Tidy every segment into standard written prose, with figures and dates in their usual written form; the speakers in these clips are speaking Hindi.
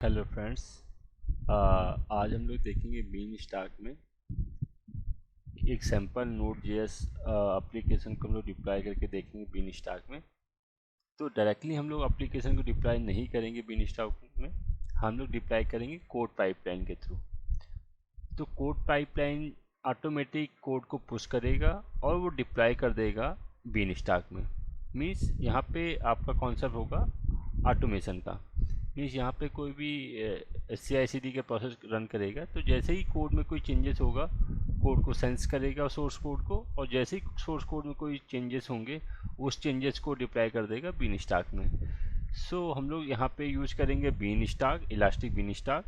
Hello friends. आज हम लोग देखेंगे बीन स्टार्क में एक सैम्पल नोड जेएस एप्लीकेशन को हम लोग डिप्लॉय करके देखेंगे बीन स्टार्क में। तो डायरेक्टली हम लोग एप्लीकेशन को डिप्लॉय नहीं करेंगे बीन स्टार्क में, हम लोग डिप्लॉय करेंगे कोड पाइपलाइन के थ्रू। तो कोड पाइपलाइन ऑटोमेटिक कोड को पुश करेगा और वो डिप्लॉय कर देगा बीन स्टार्क में। मीन्स यहाँ पे आपका कॉन्सेप्ट होगा ऑटोमेशन का। मीन्स यहाँ पे कोई भी CI/CD के प्रोसेस रन करेगा तो जैसे ही कोड में कोई चेंजेस होगा कोड को सेंस करेगा सोर्स कोड को, और जैसे ही सोर्स कोड में कोई चेंजेस होंगे उस चेंजेस को डिप्लॉय कर देगा बीन स्टार्क में। सो हम लोग यहाँ पे यूज करेंगे beanstalk, elastic beanstalk.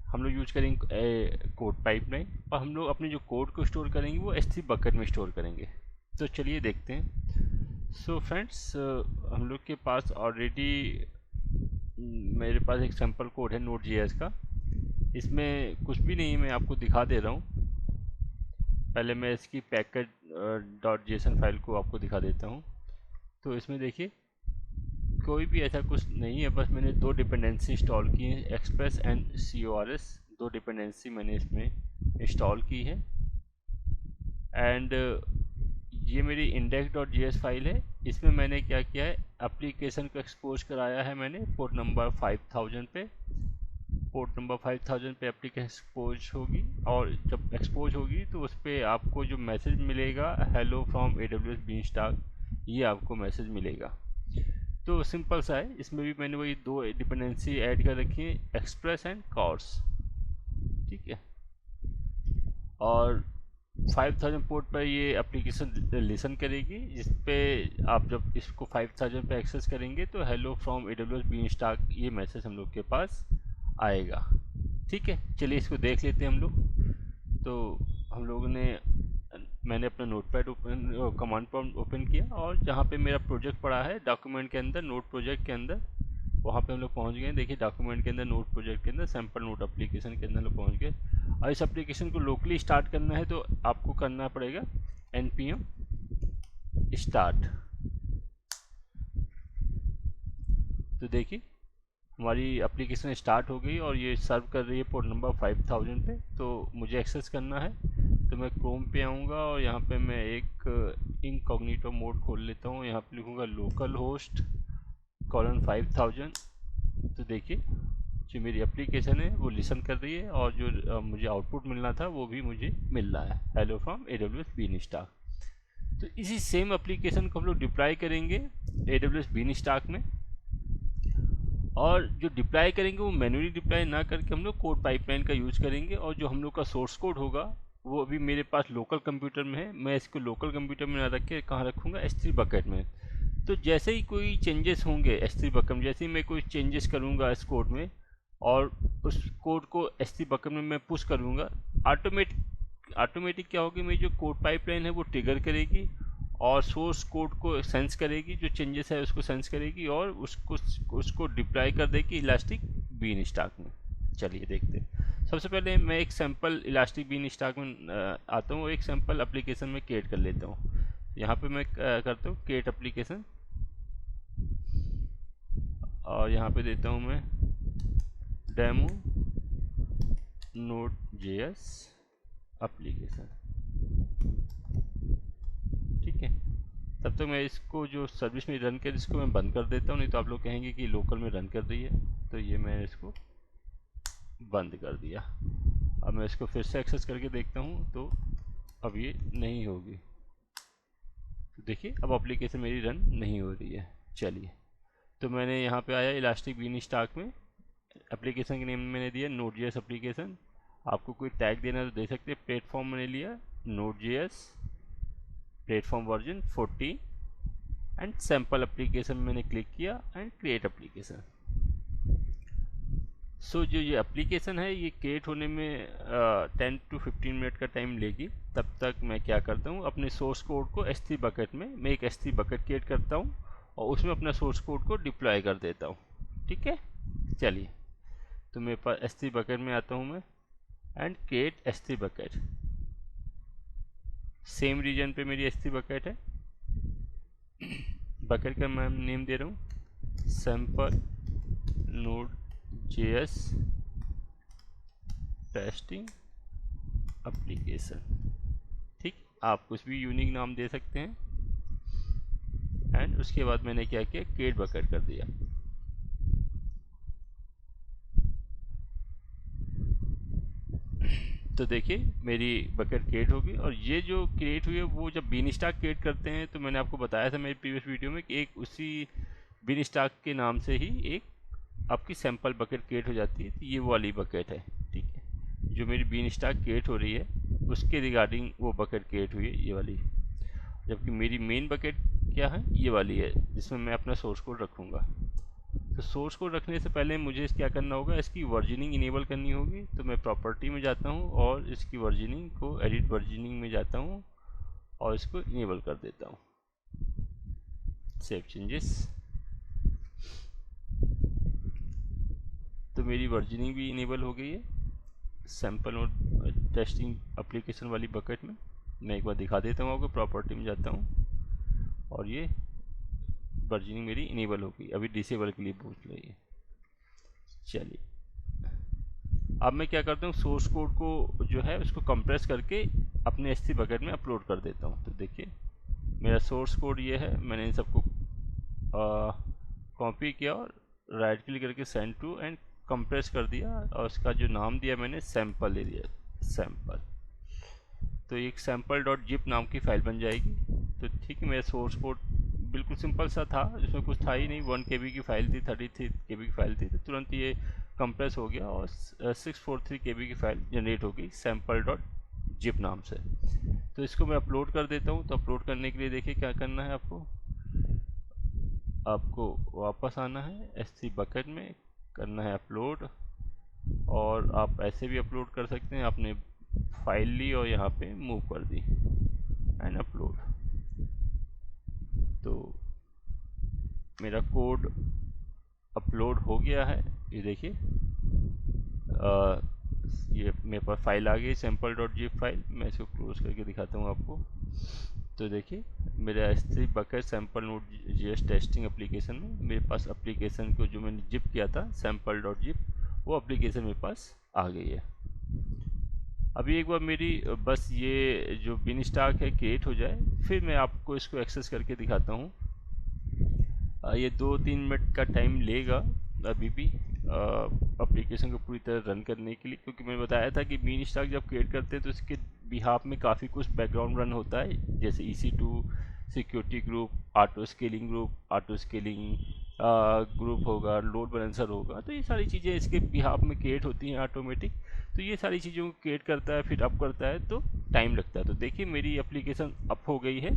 हम लोग यूज करेंगे कोड पाइपलाइन, और हम लोग अपने जो कोड को स्टोर करेंगे वो S3 बकेट में स्टोर करेंगे। तो चलिए देखते हैं। सो फ्रेंड्स, हम लोग के पास ऑलरेडी मेरे पास एक सैम्पल कोड है नोड जेएस का। इसमें कुछ भी नहीं, मैं आपको दिखा दे रहा हूँ। पहले मैं इसकी पैकेज डॉट जेसन फाइल को आपको दिखा देता हूँ। तो इसमें देखिए कोई भी ऐसा कुछ नहीं है, बस मैंने दो डिपेंडेंसी इंस्टॉल की है, एक्सप्रेस एंड CORS। दो डिपेंडेंसी मैंने इसमें इंस्टॉल की है। एंड ये मेरी index.js फाइल है। इसमें मैंने क्या किया है, एप्लीकेशन को एक्सपोज कराया है मैंने पोर्ट नंबर 5000 पे। पोर्ट नंबर 5000 पे एप्लीकेशन एक्सपोज होगी, और जब एक्सपोज होगी तो उस पर आपको जो मैसेज मिलेगा हेलो फ्रॉम AWS बीनस्टैक, ये आपको मैसेज मिलेगा। तो सिंपल सा है। इसमें भी मैंने वही दो डिपेंडेंसी ऐड कर रखी है, एक्सप्रेस एंड कॉर्स। ठीक है। और 5000 पोर्ट पर ये एप्लीकेशन लिसन करेगी, जिस पे आप जब इसको 5000 पे एक्सेस करेंगे तो हेलो फ्रॉम AWS बीनस्टैक ये मैसेज हम लोग के पास आएगा। ठीक है, चलिए इसको देख लेते हैं हम लोग। तो हम लोगों ने मैंने अपना notepad open, command prompt open किया, और जहाँ पे मेरा प्रोजेक्ट पड़ा है डॉक्यूमेंट के अंदर, नोट प्रोजेक्ट के अंदर, वहाँ पे हम लोग पहुँच गए। देखिए डॉक्यूमेंट के अंदर, नोट प्रोजेक्ट के अंदर, सैम्पल नोट एप्लीकेशन के अंदर हम लोग पहुँच गए। और इस एप्लीकेशन को लोकली स्टार्ट करना है तो आपको करना पड़ेगा npm स्टार्ट। तो देखिए हमारी एप्लीकेशन स्टार्ट हो गई और ये सर्व कर रही है पोर्ट नंबर 5000 पे। तो मुझे एक्सेस करना है तो मैं क्रोम पे आऊँगा, और यहाँ पे मैं एक इनकॉग्निटो मोड खोल लेता हूँ। यहाँ पे लिखूँगा लोकल होस्ट :5000। तो देखिए जो मेरी एप्लीकेशन है वो लिसन कर रही है, और जो मुझे आउटपुट मिलना था वो भी मुझे मिल रहा है, हेलो फ्रॉम AWS बीनस्टैक। तो इसी सेम एप्लीकेशन को हम लोग डिप्लॉय करेंगे AWS बीनस्टैक में, और जो डिप्लॉय करेंगे वो मैन्युअली डिप्लॉय ना करके हम लोग कोड पाइपलाइन का यूज करेंगे। और जो हम लोग का सोर्स कोड होगा वो अभी मेरे पास लोकल कंप्यूटर में है, मैं इसको लोकल कंप्यूटर में ना रख के कहाँ रखूँगा, S3 बकेट में। तो जैसे ही कोई चेंजेस होंगे S3 बकेट में, जैसे ही मैं कोई चेंजेस करूँगा इस कोड में और उस कोड को S3 बकेट में मैं पुश करूँगा, ऑटोमेटिक क्या होगी, मेरी जो कोड पाइपलाइन है वो ट्रिगर करेगी और सोर्स कोड को सेंस करेगी, जो चेंजेस है उसको सेंस करेगी और उसको डिप्लॉय कर देगी इलास्टिक बीनस्टैक में। चलिए देखते हैं। सबसे पहले मैं एक सैम्पल इलास्टिक बीनस्टैक में आता हूँ, एक सैम्पल एप्लीकेशन में क्रिएट कर लेता हूँ। यहाँ पे मैं करता हूँ क्रिएट एप्लीकेशन, और यहाँ पे देता हूँ मैं डेमो नोड जेएस एप्लीकेशन। ठीक है, तब तक मैं इसको जो सर्विस में रन कर इसको मैं बंद कर देता हूँ, नहीं तो आप लोग कहेंगे कि लोकल में रन कर रही है। तो ये मैं इसको बंद कर दिया। अब मैं इसको फिर से एक्सेस करके देखता हूँ तो अब ये नहीं होगी। तो देखिए अब एप्लीकेशन मेरी रन नहीं हो रही है। चलिए, तो मैंने यहाँ पे आया इलास्टिक बीनस्टैक में, एप्लीकेशन के नेम मैंने दिया नोड जेएस एप्लीकेशन। आपको कोई टैग देना तो दे सकते हैं। प्लेटफॉर्म मैंने लिया node JS platform version 14, and sample application मैंने क्लिक किया एंड क्रिएट एप्लीकेशन। सो जो ये एप्लीकेशन है ये क्रिएट होने में 10 to 15 मिनट का टाइम लेगी। तब तक मैं क्या करता हूँ, अपने सोर्स कोड को S3 बकेट में, मैं एक S3 बकेट क्रिएट करता हूँ और उसमें अपना सोर्स कोड को डिप्लॉय कर देता हूँ। ठीक है, चलिए तो मेरे पास S3 बकेट में आता हूँ मैं and create S3 bucket. Same region पे मेरी S3 बकेट है। बकेट का मैं नेम दे रहा हूँ सैम्पल Node.js टेस्टिंग एप्लीकेशन। ठीक, आप कुछ भी यूनिक नाम दे सकते हैं। एंड उसके बाद मैंने क्या किया, क्रिएट बकेट कर दिया। तो देखिए मेरी बकेट क्रिएट होगी। और ये जो क्रिएट हुई है वो जब बीन स्टैक क्रिएट करते हैं तो मैंने आपको बताया था मेरी प्रीवियस वीडियो में कि एक उसी बीन स्टैक के नाम से ही एक आपकी सैंपल बकेट क्रिएट हो जाती है। तो ये वो वाली बकेट है, ठीक है, जो मेरी बीन स्टैक क्रिएट हो रही है उसके रिगार्डिंग वो बकेट क्रिएट हुई है, ये वाली। जबकि मेरी मेन बकेट क्या है, ये वाली है, जिसमें मैं अपना सोर्स कोड रखूँगा। तो सोर्स कोड रखने से पहले मुझे क्या करना होगा, इसकी वर्जनिंग इनेबल करनी होगी। तो मैं प्रॉपर्टी में जाता हूँ और इसकी वर्जनिंग को एडिट वर्जनिंग में जाता हूँ और इसको इनेबल कर देता हूँ। Save changes. तो मेरी वर्जनिंग भी इनेबल हो गई है सैंपल और टेस्टिंग एप्लीकेशन वाली बकेट में। मैं एक बार दिखा देता हूँ आपको, प्रॉपर्टी में जाता हूँ और ये वर्जनिंग मेरी इनेबल हो गई। अभी डिसेबल के लिए पूछ रही है। चलिए अब मैं क्या करता हूँ, सोर्स कोड को जो है उसको कंप्रेस करके अपने S3 बकेट में अपलोड कर देता हूँ। तो देखिए मेरा सोर्स कोड ये है, मैंने इन सबको कॉपी किया और राइट क्लिक करके सेंड टू एंड कंप्रेस कर दिया और उसका जो नाम दिया मैंने सैंपल दे दिया, सैंपल। तो एक सैंपल डॉट जिप नाम की फाइल बन जाएगी। तो ठीक है, मेरा सोर्स कोड बिल्कुल सिंपल सा था, जिसमें कुछ था ही नहीं। 1 KB की फाइल थी, 33 KB की फाइल थी, तो तुरंत ये कंप्रेस हो गया और 643 KB की फाइल जनरेट हो गई सैंपल डॉट जिप नाम से। तो इसको मैं अपलोड कर देता हूँ। तो अपलोड करने के लिए देखिए क्या करना है आपको वापस आना है S3 बकेट में, करना है अपलोड। और आप ऐसे भी अपलोड कर सकते हैं, आपने फाइल ली और यहाँ पे मूव कर दी एंड अपलोड। तो मेरा कोड अपलोड हो गया है, ये देखिए ये मेरे पास फाइल आ गई सैंपल डॉट जिप फाइल। मैं इसको क्लोज करके दिखाता हूँ आपको। तो देखिए मेरा S3 bucket sample node JS testing application में मेरे पास एप्लीकेशन को जो मैंने जिप किया था सैंपल डॉट जिप, वो एप्लीकेशन मेरे पास आ गई है। अभी एक बार मेरी बस ये जो बिन स्टैक है क्रिएट हो जाए, फिर मैं आपको इसको एक्सेस करके दिखाता हूँ। ये 2-3 मिनट का टाइम लेगा अभी भी एप्लीकेशन को पूरी तरह रन करने के लिए, क्योंकि मैंने बताया था कि बीन स्टैक जब क्रिएट करते हैं तो इसके बिहाफ में काफ़ी कुछ बैकग्राउंड रन होता है, जैसे EC2 security group, auto scaling group, auto scaling group होगा, लोड बैलेंसर होगा। तो ये सारी चीज़ें इसके बिहाफ में क्रिएट होती हैं ऑटोमेटिक। तो ये सारी चीज़ों को क्रिएट करता है, फिर अप करता है, तो टाइम लगता है। तो देखिए मेरी एप्लीकेशन अप हो गई है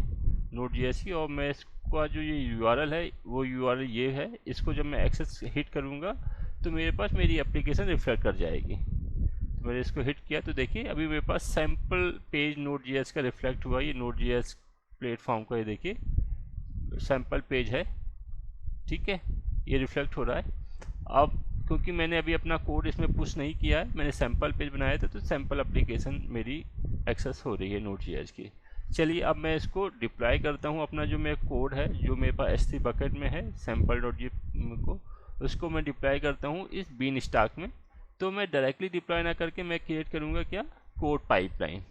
Node.js की, और मैं इसका जो ये URL है वो URL ये है। इसको जब मैं एक्सेस हिट करूँगा तो मेरे पास मेरी एप्लीकेशन रिफ्लेक्ट कर जाएगी। तो मैंने इसको हिट किया तो देखिए अभी मेरे पास सैम्पल पेज Node.js का रिफ्लेक्ट हुआ। ये Node.js प्लेटफॉर्म का ये देखिए सैम्पल पेज है, ठीक है, ये रिफ्लेक्ट हो रहा है। अब क्योंकि मैंने अभी अपना कोड इसमें पुश नहीं किया है, मैंने सैम्पल पेज बनाया था, तो सैम्पल एप्लीकेशन मेरी एक्सेस हो रही है Node.js की। चलिए अब मैं इसको डिप्लॉय करता हूँ। अपना जो मेरा कोड है जो मेरे पास S3 बकेट में है सैम्पल डॉट जिप को, उसको मैं डिप्लॉय करता हूँ इस बीन स्टैक में। तो मैं डायरेक्टली डिप्लॉय ना करके मैं क्रिएट करूँगा क्या, कोड पाइपलाइन।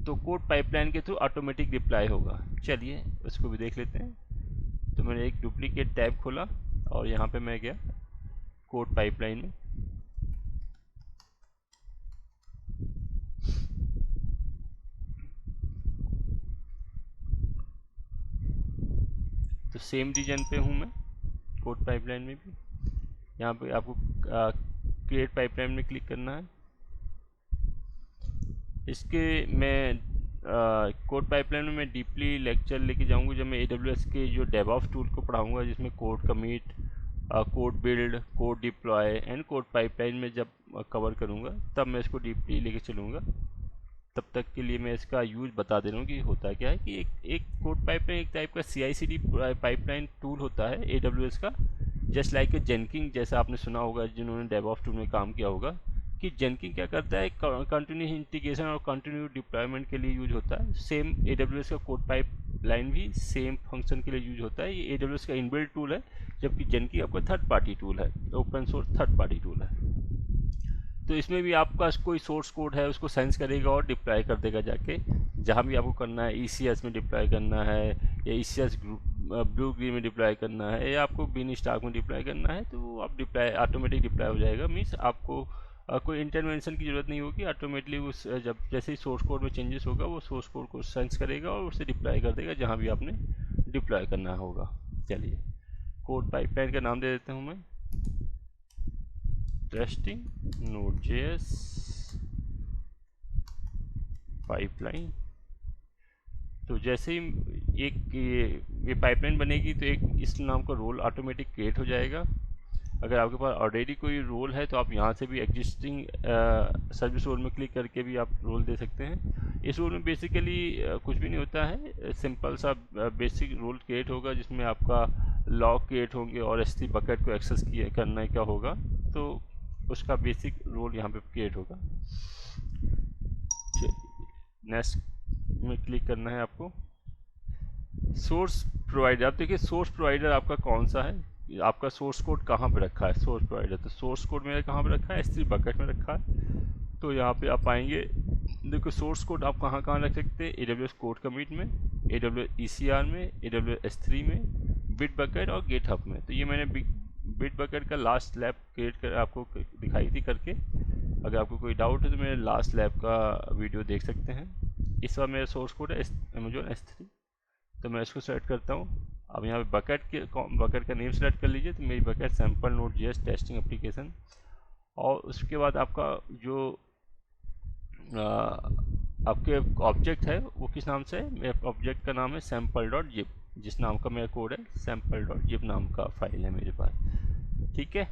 तो कोड पाइपलाइन के थ्रू ऑटोमेटिक डिप्लॉय होगा। चलिए उसको भी देख लेते हैं। तो मैंने एक डुप्लीकेट टैब खोला और यहाँ पे मैं गया कोड पाइपलाइन में। तो सेम रीजन पे हूँ मैं कोड पाइपलाइन में भी। यहाँ पे आपको क्रिएट पाइपलाइन में क्लिक करना है। इसके मैं कोड पाइपलाइन में मैं डीपली लेक्चर लेके जाऊँगा जब मैं AWS के जो DevOps टूल को पढ़ाऊँगा, जिसमें code commit, code build, code deploy and code pipeline में जब कवर करूँगा तब मैं इसको डीपली लेके चलूँगा। तब तक के लिए मैं इसका यूज़ बता दे रहा हूँ कि होता क्या है कि एक कोड पाइपलाइन एक टाइप का CI/CD पाइपलाइन टूल होता है AWS का, जस्ट लाइक जेनकिंग, जैसा आपने सुना होगा जिन्होंने DevOps टूल में काम किया होगा, कि जेनकिंग क्या करता है, कंटिन्यूस इंटीग्रेशन और कंटिन्यू डिप्लॉयमेंट के लिए यूज होता है। सेम AWS का कोड लाइन भी सेम फंक्शन के लिए यूज होता है। ये AWS का इनबिल्ट टूल है, जबकि जेनकी आपका थर्ड पार्टी टूल है, open source third party tool है। तो इसमें भी आपका कोई सोर्स कोड है उसको सेंस करेगा और डिप्लॉय कर देगा जाके जहाँ भी आपको करना है। ECS में डिप्लॉय करना है या ECS ब्लू ग्रीन में डिप्लॉय करना है या आपको बीन स्टाक में डिप्लॉय करना है, तो आप डिप्लॉय ऑटोमेटिक डिप्लॉय हो जाएगा। मीन्स आपको कोई इंटरवेंशन की ज़रूरत नहीं होगी। ऑटोमेटिकली उस जब जैसे ही सोर्स कोड में चेंजेस होगा वो सोर्स कोड को सेंस करेगा और उसे डिप्लॉय कर देगा जहाँ भी आपने डिप्लॉय करना होगा। चलिए कोड पाइपलाइन का नाम दे देता हूँ मैं, टेस्टिंग Node.js पाइपलाइन। तो जैसे ही एक ये पाइपलाइन बनेगी तो एक इस नाम का रोल ऑटोमेटिक क्रिएट हो जाएगा। अगर आपके पास ऑलरेडी कोई रोल है तो आप यहाँ से भी एग्जिस्टिंग सर्विस रोल में क्लिक करके भी आप रोल दे सकते हैं। इस रोल में बेसिकली कुछ भी नहीं होता है, सिंपल सा बेसिक रोल क्रिएट होगा जिसमें आपका लॉग क्रिएट होंगे और S3 बकेट को एक्सेस करना क्या होगा, तो उसका बेसिक रोल यहाँ पे क्रिएट होगा। नेक्स्ट में क्लिक करना है आपको। सोर्स प्रोवाइडर, आप देखिए सोर्स प्रोवाइडर आपका कौन सा है, आपका सोर्स कोड कहाँ पे रखा है सोर्स प्रोवाइडर। तो सोर्स कोड मेरा कहाँ पे रखा है, S3 बकेट में रखा है। तो यहाँ पे आप आएंगे, देखो सोर्स कोड आप कहाँ कहाँ रख सकते हैं, AWS कोड कमिट में, AWS ECR में, AWS S3 में, बिट बकेट और गिटहब में। तो ये मैंने बिट बकेट का लास्ट लैब क्रिएट कर आपको दिखाई थी करके। अगर आपको कोई डाउट है तो मेरे लास्ट लैब का वीडियो देख सकते हैं। इस बार मेरा सोर्स कोड है Amazon S3, तो मैं इसको सेलेक्ट करता हूँ। अब यहाँ पे बकेट का नेम सेलेक्ट कर लीजिए, तो मेरी bucket sample Node.js testing application. और उसके बाद आपका जो आपके ऑब्जेक्ट है वो किस नाम से है, मेरे ऑब्जेक्ट का नाम है sample.zip, जिस नाम का मेरा कोड है sample.zip नाम का फाइल है मेरे पास। ठीक है,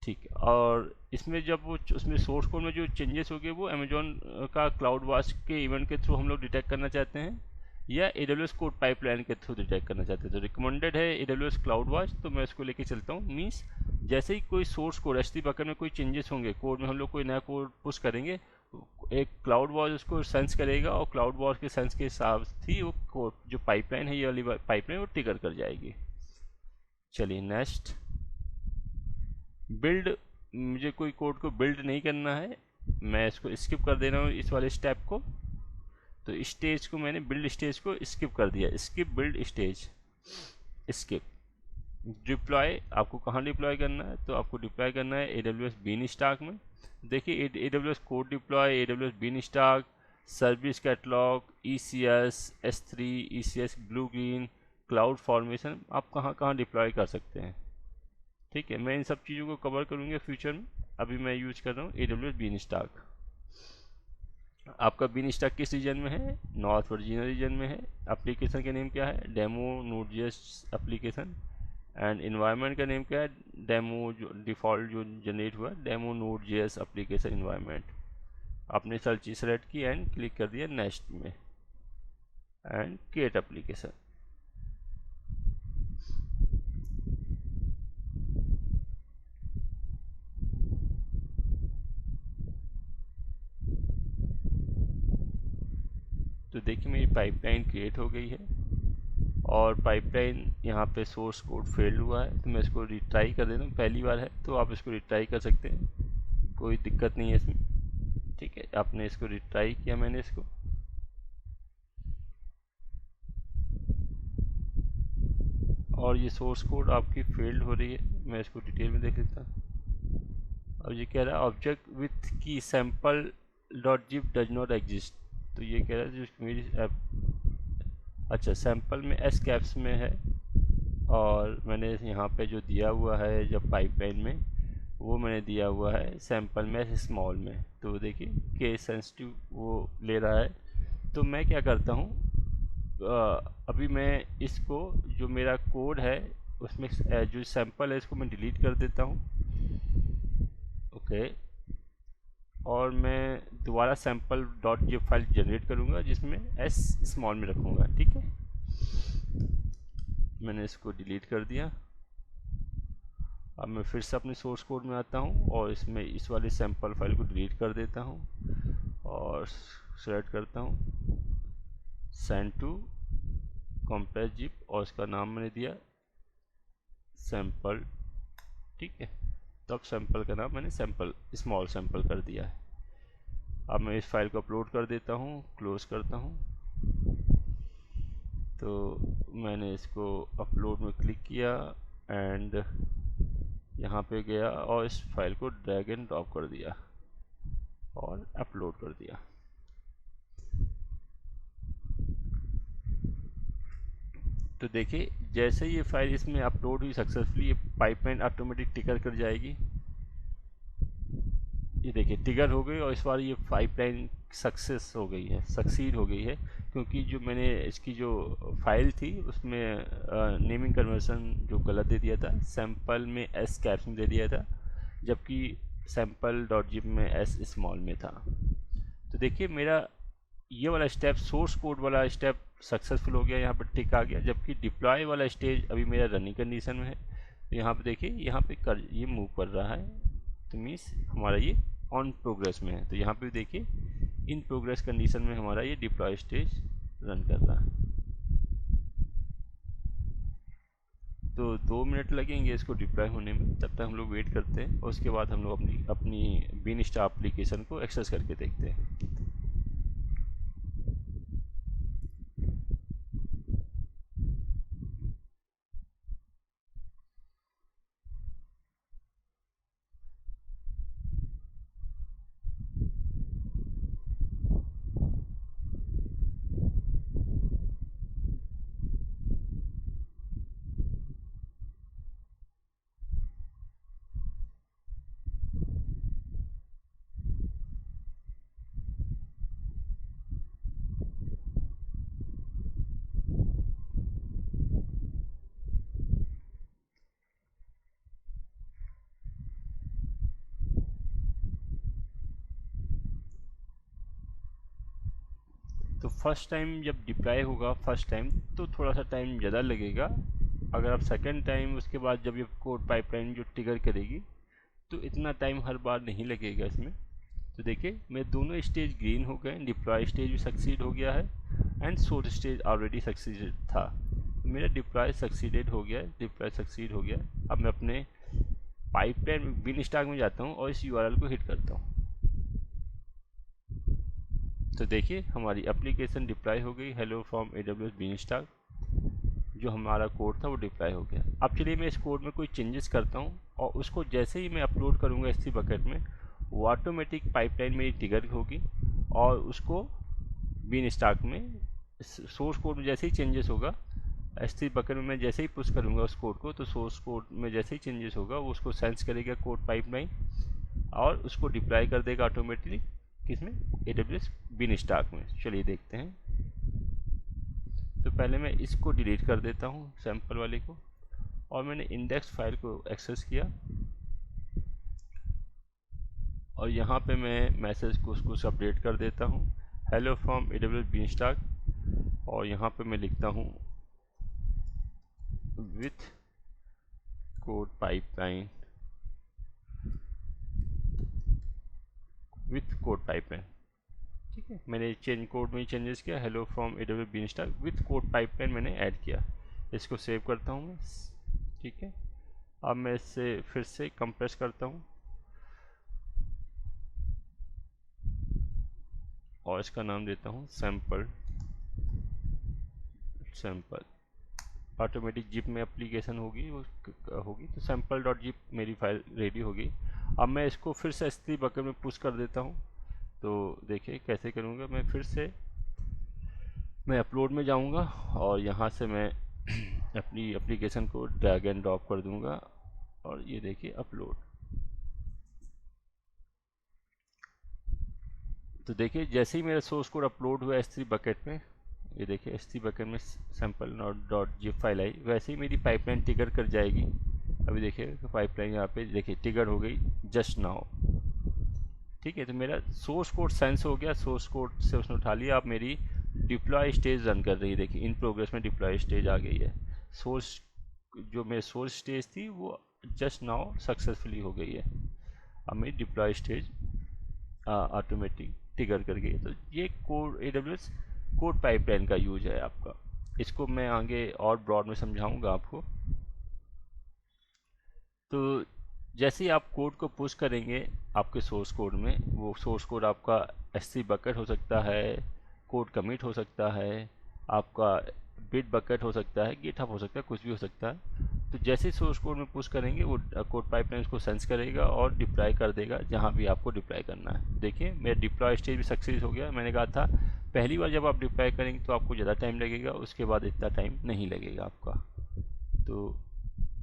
ठीक है। और इसमें जब वो उसमें सोर्स कोड में जो चेंजेस हो गए वो अमेजोन का क्लाउड वॉच के इवेंट के थ्रू हम लोग डिटेक्ट करना चाहते हैं या AWS कोड पाइपलाइन के थ्रू डिटेक्ट करना चाहते हैं। तो रिकमेंडेड है AWS क्लाउड वॉच, तो मैं इसको लेके चलता हूँ। मीन्स जैसे ही कोई सोर्स कोड S3 बकेट में कोई चेंजेस होंगे, कोड में हम लोग कोई नया कोड पुश करेंगे, एक क्लाउड वॉच उसको सेंस करेगा और क्लाउड वॉच के सेंस के हिसाब से वो कोड जो पाइपलाइन है, ये वाली पाइपलाइन वो ट्रिगर कर जाएगी। चलिए नेक्स्ट, बिल्ड, मुझे कोई कोड को बिल्ड नहीं करना है, मैं इसको स्किप कर दे रहा हूँ इस वाले स्टेप को। तो स्टेज को मैंने बिल्ड स्टेज को स्किप कर दिया, skip build stage, skip. Deploy, आपको कहाँ डिप्लॉय करना है, तो आपको डिप्लॉय करना है AWS बीन स्टाक में। देखिए AWS code deploy, AWS beanstalk, service catalog, ECS S3, ECS blue green, cloud formation, आप कहाँ कहाँ डिप्लॉय कर सकते हैं। ठीक है, मैं इन सब चीज़ों को कवर करूँगा फ्यूचर में। अभी मैं यूज कर रहा हूँ AWS बीन स्टाक। आपका बीन स्टाक किस रीजन में है, नॉर्थ वर्जीनिया रीजन में है। एप्लीकेशन का नेम क्या है, demo Node.js application. And environment का नेम क्या है, डेमो, जो डिफ़ॉल्ट जो जनरेट हुआ डेमो Node.js एप्लीकेशन इन्वायरमेंट। आपने सर्च सेलेक्ट की एंड क्लिक कर दिया नेक्स्ट में एंड क्रिएट एप्लीकेशन। तो देखिए मेरी पाइपलाइन क्रिएट हो गई है और पाइपलाइन यहाँ पे सोर्स कोड फेल्ड हुआ है, तो मैं इसको रिट्राई कर देता हूँ। पहली बार है तो आप इसको रिट्राई कर सकते हैं, कोई दिक्कत नहीं है इसमें। ठीक है, आपने इसको रिट्राई किया, मैंने इसको, और ये सोर्स कोड आपकी फेल्ड हो रही है। मैं इसको डिटेल में देख लेता हूँ। अब ये कह रहा है ऑब्जेक्ट विथ की sample.zip डज नॉट एग्जिस्ट। तो ये कह रहा है जो मेरी अच्छा सैम्पल में S कैप्स में है और मैंने यहाँ पे जो दिया हुआ है जब पाइपलाइन में वो मैंने दिया हुआ है सैम्पल में स्मॉल में। तो देखिए केस सेंसिटिव वो ले रहा है। तो मैं क्या करता हूँ, अभी मैं इसको जो मेरा कोड है उसमें जो सैम्पल है इसको मैं डिलीट कर देता हूँ। ओके, और मैं दोबारा sample.zip फाइल जनरेट करूँगा जिसमें S स्मॉल में रखूँगा। ठीक है, मैंने इसको डिलीट कर दिया। अब मैं फिर से अपने सोर्स कोड में आता हूँ और इसमें इस वाली सैम्पल फाइल को डिलीट कर देता हूँ और सेलेक्ट करता हूँ सेंड टू कॉम्प्रेस जिप, और इसका नाम मैंने दिया सैंपल। ठीक है, तो अब सैंपल का नाम मैंने सैंपल, स्मॉल सैंपल कर दिया है। अब मैं इस फाइल को अपलोड कर देता हूँ, क्लोज करता हूँ। तो मैंने इसको अपलोड में क्लिक किया एंड यहाँ पे गया और इस फाइल को ड्रैग एंड ड्रॉप कर दिया और अपलोड कर दिया। तो देखिए जैसे ये फाइल इसमें अपलोड हुई सक्सेसफुली, ये पाइपलाइन ऑटोमेटिक टिकर कर जाएगी। ये देखिए टिगर हो गई और इस बार ये पाइपलाइन सक्सेस हो गई है, सक्सीड हो गई है, क्योंकि जो मैंने इसकी जो फाइल थी उसमें नेमिंग कन्वर्सन जो गलत दे दिया था, सैंपल में एस कैप्स में दे दिया था, जबकि सैंपल डॉट जिप में एस स्मॉल में था। तो देखिए मेरा ये वाला स्टेप, सोर्स कोड वाला स्टेप सक्सेसफुल हो गया, यहाँ पर टिक आ गया, जबकि डिप्लॉय वाला स्टेज अभी मेरा रनिंग कंडीशन में है। तो यहाँ पे देखिए, यहाँ पे ये मूव कर रहा है, तो मीन्स हमारा ये ऑन प्रोग्रेस में है। तो यहाँ पे देखिए इन प्रोग्रेस कंडीशन में हमारा ये डिप्लॉय स्टेज रन कर रहा है। तो 2 मिनट लगेंगे इसको डिप्लॉय होने में, तब तक हम लोग वेट करते हैं और उसके बाद हम लोग अपनी बीनस्टार एप्लीकेशन को एक्सेस करके देखते हैं। तो फर्स्ट टाइम जब डिप्लॉय होगा फर्स्ट टाइम, तो थोड़ा सा टाइम ज़्यादा लगेगा। अगर आप सेकेंड टाइम उसके बाद जब ये कोड पाइपलाइन जो ट्रिगर करेगी, तो इतना टाइम हर बार नहीं लगेगा इसमें। तो देखिए मेरे दोनों स्टेज ग्रीन हो गए, डिप्लॉय स्टेज भी सक्सीड हो गया है and source stage already succeeded था। तो मेरा डिप्लॉय सक्सीडेड हो गया, डिप्लॉय सक्सीड हो गया। अब मैं अपने पाइपलाइन बीनस्टैक में जाता हूँ और इस यूआरएल को हिट करता हूँ। तो देखिए हमारी एप्लीकेशन डिप्लॉय हो गई, हेलो फ्रॉम AWS बीनस्टैक। जो हमारा कोड था वो डिप्लॉय हो गया। अब चलिए मैं इस कोड में कोई चेंजेस करता हूँ और उसको जैसे ही मैं अपलोड करूँगा S3 बकेट में, वो ऑटोमेटिक पाइपलाइन मेरी ट्रिगर होगी और उसको बीनस्टैक में सोर्स कोड में जैसे ही चेंजेस होगा, S3 बकेट में मैं जैसे ही पुश करूँगा उस कोड को, तो सोर्स कोड में जैसे ही चेंजेस होगा वो उसको सेंस करेगा कोड पाइपलाइन और उसको डिप्लॉय कर देगा ऑटोमेटिकली, किसमें, AWS बीनस्टैक में। चलिए देखते हैं। तो पहले मैं इसको डिलीट कर देता हूँ, सैंपल वाले को, और मैंने इंडेक्स फाइल को एक्सेस किया और यहाँ पे मैं मैसेज को उसको अपडेट कर देता हूँ, हेलो फ्रॉम AWS बीनस्टैक, और यहाँ पे मैं लिखता हूँ with code pipeline, with code pipeline. ठीक है, मैंने चेंज कोड में चेंजेस किया, hello from AWS beanstalk with code pipeline मैंने ऐड किया। इसको सेव करता हूँ मैं। ठीक है, अब मैं इससे फिर से कंप्रेस करता हूँ और इसका नाम देता हूँ सैंपल। सैंपल ऑटोमेटिक जिप में एप्लीकेशन होगी, वो होगी, तो सैंपल डॉट जिप मेरी फाइल रेडी होगी। अब मैं इसको फिर से S3 बकेट में पुश कर देता हूँ। तो देखिए कैसे करूँगा, मैं फिर से मैं अपलोड में जाऊँगा और यहाँ से मैं अपनी एप्लीकेशन को ड्रैग एंड ड्रॉप कर दूँगा और ये देखिए अपलोड। तो देखिए जैसे ही मेरा सोर्स कोड अपलोड हुआ S3 बकेट में, ये देखिए S3 बकेट में सैंपल डॉट जिप फाइल आई, वैसे ही मेरी पाइपलाइन ट्रिगर कर जाएगी। अभी देखिए पाइपलाइन यहाँ पे देखिए ट्रिगर हो गई जस्ट नाउ। ठीक है, तो मेरा सोर्स कोड सेंस हो गया, सोर्स कोड से उसने उठा लिया। अब मेरी डिप्लॉय स्टेज रन कर रही है, देखिए इन प्रोग्रेस में डिप्लॉय स्टेज आ गई है। सोर्स जो मेरे सोर्स स्टेज थी वो जस्ट नाउ सक्सेसफुली हो गई है। अब मेरी डिप्लॉय स्टेज ऑटोमेटिक ट्रिगर कर गई। तो ये कोड AWS कोड पाइपलाइन का यूज है आपका। इसको मैं आगे और ब्रॉड में समझाऊंगा आपको। तो जैसे ही आप कोड को पुश करेंगे आपके सोर्स कोड में, वो सोर्स कोड आपका S3 बकेट हो सकता है, कोड कमिट हो सकता है, आपका बिट बकेट हो सकता है, गिटहब हो सकता है, कुछ भी हो सकता है। तो जैसे ही सोर्स कोड में पुश करेंगे वो कोड पाइपलाइन उसको सेंस करेगा और डिप्लॉय कर देगा जहाँ भी आपको डिप्लॉय करना है। देखिए मेरा डिप्लॉय स्टेज भी सक्सेस हो गया। मैंने कहा था पहली बार जब आप डिप्लॉय करेंगे तो आपको ज़्यादा टाइम लगेगा, उसके बाद इतना टाइम नहीं लगेगा आपका। तो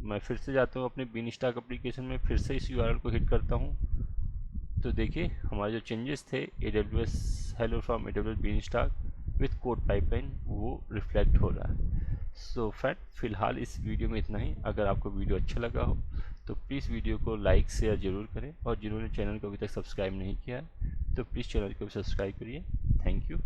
मैं फिर से जाता हूँ अपने बीनस्टैक एप्लीकेशन में, फिर से इस यूआरएल को हिट करता हूँ। तो देखिए हमारे जो चेंजेस थे AWS hello from AWS beanstalk with code pipeline वो रिफ्लेक्ट हो रहा है। सो फ्रेंड फिलहाल इस वीडियो में इतना ही। अगर आपको वीडियो अच्छा लगा हो तो प्लीज़ वीडियो को लाइक शेयर ज़रूर करें, और जिन्होंने चैनल को अभी तक सब्सक्राइब नहीं किया है तो प्लीज़ चैनल को भी सब्सक्राइब करिए। Thank you.